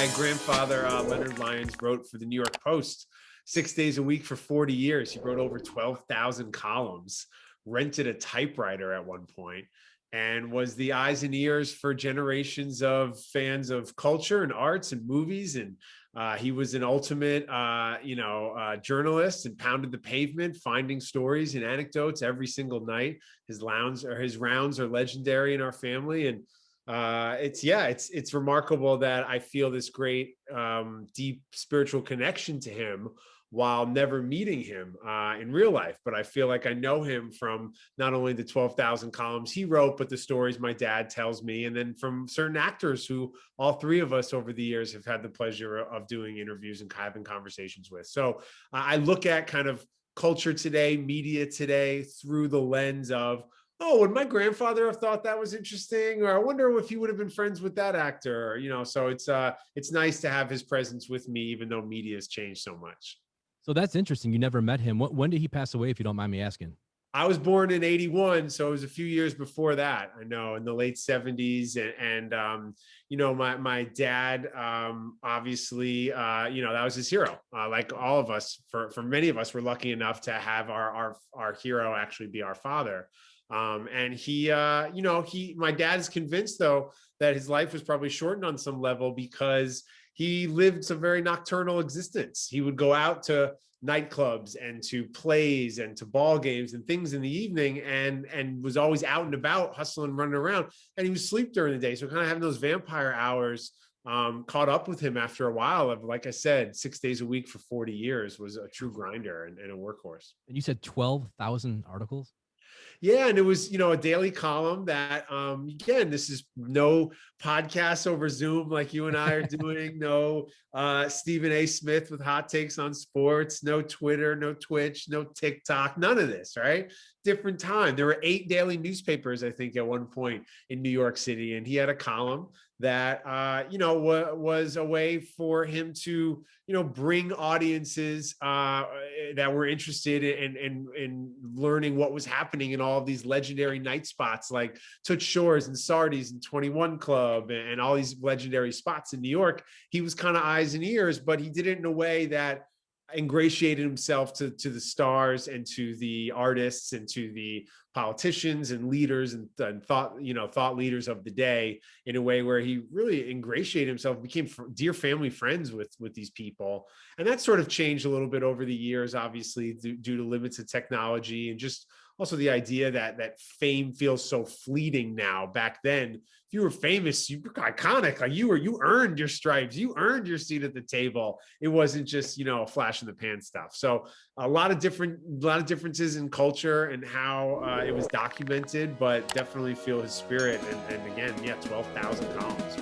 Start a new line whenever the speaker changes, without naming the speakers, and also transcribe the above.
My grandfather, Leonard Lyons, wrote for the New York Post 6 days a week for 40 years. He wrote over 12,000 columns, rented a typewriter at one point, and was the eyes and ears for generations of fans of culture and arts and movies. And he was an ultimate, journalist, and pounded the pavement, finding stories and anecdotes every single night. His rounds are legendary in our family. And it's remarkable that I feel this great deep spiritual connection to him while never meeting him in real life. But I feel like I know him from not only the 12,000 columns he wrote, but the stories my dad tells me, and then from certain actors who all three of us over the years have had the pleasure of doing interviews and having conversations with. So I look at kind of culture today, media today, through the lens of, oh, would my grandfather have thought that was interesting? Or I wonder if he would have been friends with that actor, so it's nice to have his presence with me, even though media has changed so much.
So that's interesting. You never met him. When did he pass away, if you don't mind me asking?
I was born in 81, so it was a few years before that. I know, in the late 70s. My dad, obviously, that was his hero. Like all of us, for many of us, we're lucky enough to have our hero actually be our father. And my dad is convinced, though, that his life was probably shortened on some level because he lived some very nocturnal existence. He would go out to nightclubs and to plays and to ball games and things in the evening, and was always out and about, hustling, running around. And he would sleep during the day. So kind of having those vampire hours caught up with him after a while of, like I said, 6 days a week for 40 years was a true grinder and a workhorse.
And you said 12,000 articles?
Yeah, and it was, a daily column that, again, this is no podcast over Zoom like you and I are doing, no Stephen A. Smith with hot takes on sports, no Twitter, no Twitch, no TikTok, none of this, right? Different time. There were 8 daily newspapers, I think, at one point in New York City, and he had a column that, was a way for him to, bring audiences that were interested in learning what was happening in all of these legendary night spots like Toots Shor's and Sardi's and 21 Club and all these legendary spots in New York. He was kind of eyes and ears, but he did it in a way that ingratiated himself to the stars and to the artists and to the politicians and leaders and thought leaders of the day in a way where he really ingratiated himself, became dear family friends with these people. And that sort of changed a little bit over the years, obviously, due to limits of technology, and just also the idea that fame feels so fleeting now. Back then, if you were famous, you were iconic. Like you earned your stripes, you earned your seat at the table. It wasn't just, flash in the pan stuff. So a lot of differences in culture and how it was documented, but definitely feel his spirit. And again, 12,000 columns.